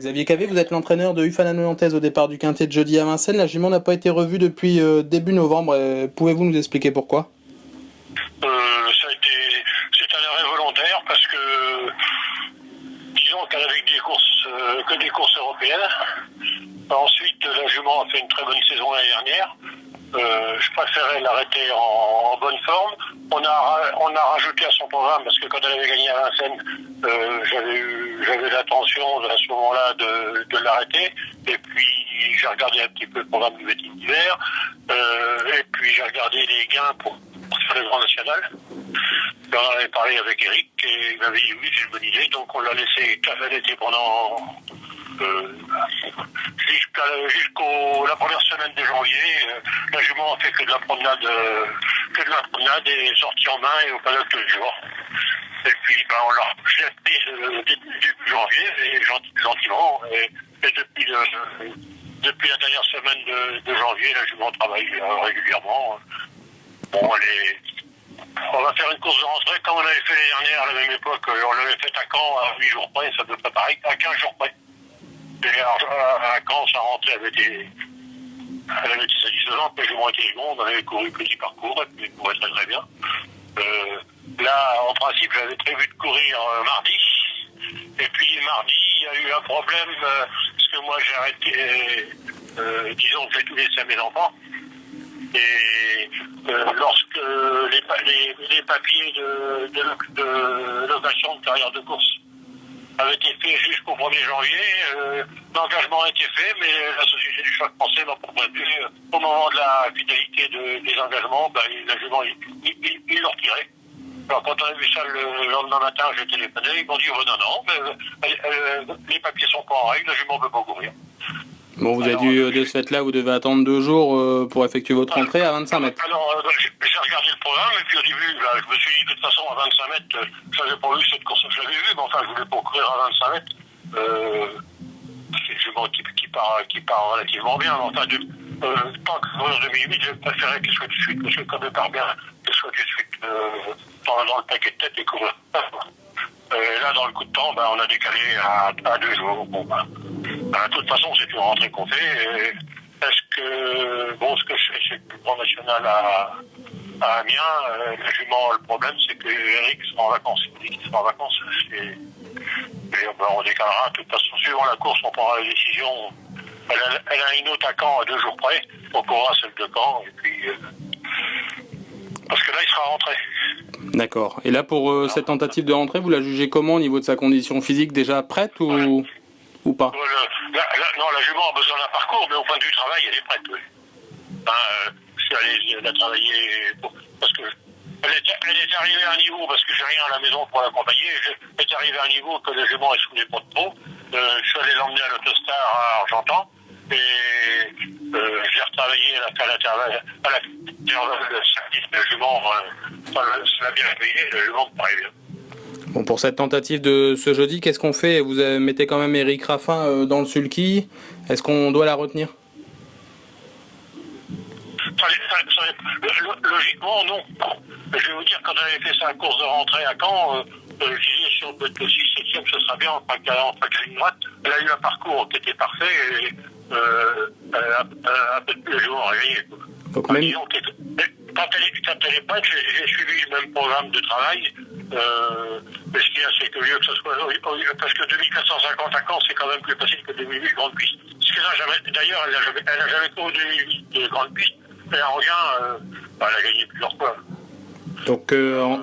Xavier Cavé, vous êtes l'entraîneur de UFANA Nantaise au départ du quintet de jeudi à Vincennes. La jument n'a pas été revue depuis début novembre. Pouvez-vous nous expliquer pourquoi? C'est un arrêt volontaire parce que, disons qu'elle avait que des courses européennes. Ensuite, la jument a fait une très bonne saison l'année dernière. Je préférais l'arrêter en bonne forme. On a rajouté à son programme parce que quand elle avait gagné à Vincennes, j'avais l'intention à ce moment-là de l'arrêter. Et puis j'ai regardé un petit peu le programme du meeting d'hiver. Et puis j'ai regardé les gains pour faire le Grand National. On en avait parlé avec Eric et il m'avait dit oui, c'est une bonne idée. Donc on l'a laissé cavaler pendant jusqu'au la première semaine de janvier. La jument a fait que de la promenade et est sortie en main et au paddock tous les jours. Et puis on l'a repris début janvier et gentiment. Et depuis la dernière semaine de janvier, la jument travaille régulièrement. Bon, on va faire une course de rentrée comme on avait fait l'année dernière à la même époque. On l'avait fait à Caen à 8 jours près, ça ne peut pas pareil, à 15 jours près. Et à Caen, sa rentrée elle avait été satisfaisante, les juments étaient bons, on avait couru petit parcours, et puis il courait très très bien. Là, en principe, j'avais prévu de courir mardi. Et puis mardi, il y a eu un problème, parce que moi j'ai arrêté, disons que j'ai tout laissé à mes enfants. Et lorsque les papiers de location de carrière de course avaient été faits jusqu'au 1er janvier, l'engagement a été fait, mais la Société du cheval français m'a prévenu au moment de la finalité des engagements, la jument, il l'a retiré. Alors quand on a vu ça le lendemain matin, j'ai téléphoné, ils m'ont dit non, mais les papiers sont pas en règle, la jument ne peut pas courir. Bon, vous avez dû, de ce fait-là, vous devez attendre 2 jours pour effectuer votre entrée à 25 mètres. Alors, j'ai regardé le programme, et puis au début, je me suis dit, de toute façon, à 25 mètres, je n'avais pas vu cette course, je l'avais vue, mais enfin, je voulais pas courir à 25 mètres. C'est une jument qui part relativement bien, mais enfin, tant que courir 2008, je préférais qu'elle soit tout de suite, parce que comme elle part bien, qu'elle soit tout de suite dans le paquet de tête et courir. Là, dans le coup de temps, on a décalé à 2 jours. Bon, de toute façon, c'est une rentrée qu'on fait. Ce que je fais, c'est que le Grand National à Amiens, la jument, le problème, c'est que Eric sera en vacances. Il dit qu'il sera en vacances. Et on décalera. De toute façon, suivant la course, on prendra la décision. Elle a une autre à Caen à 2 jours près. On courra celle de Caen. Et puis, parce que là, il sera rentré. D'accord. Et là, pour cette tentative de rentrée, vous la jugez comment au niveau de sa condition physique, déjà prête ou pas? Non, la jument a besoin d'un parcours, mais au point de vue travail, elle est prête. Oui. Elle a travaillé parce que elle est arrivée à un niveau, parce que j'ai rien à la maison pour l'accompagner, elle est arrivée à un niveau que la jument ne souvenait pas de trop. Je suis allé l'emmener à l'Autostar à Argentan, et j'ai retravaillé à la service de la jument, ça l'a bien réveillé, la jument me paraît bien. Bon, pour cette tentative de ce jeudi, qu'est-ce qu'on fait? Vous mettez quand même Eric Raffin dans le sulky. Est-ce qu'on doit la retenir? Logiquement, non. Je vais vous dire, quand on avait fait sa course de rentrée à Caen, je disais, si on peut être 6-7e, ce sera bien, en traque ligne droite. Elle a eu un parcours qui était parfait, et elle a peut-être plus les jours réveillés. Donc même... Quand elle est prête, j'ai suivi le même programme de travail. Mais ce qu'il y a, c'est que mieux que ce soit. Parce que 2450 à Caen, c'est quand même plus facile que 2008 grande piste. D'ailleurs, elle n'a jamais couru 2008 de grande piste. Elle revient, elle a gagné plusieurs fois. Donc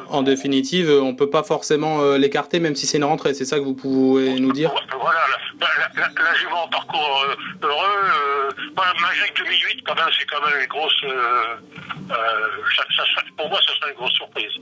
en définitive, on ne peut pas forcément l'écarter, même si c'est une rentrée. C'est ça que vous pouvez nous dire? Voilà, la jument en parcours heureux. Malgré que 2008, quand même, c'est quand même une grosse. Pour moi, ce serait une grosse surprise.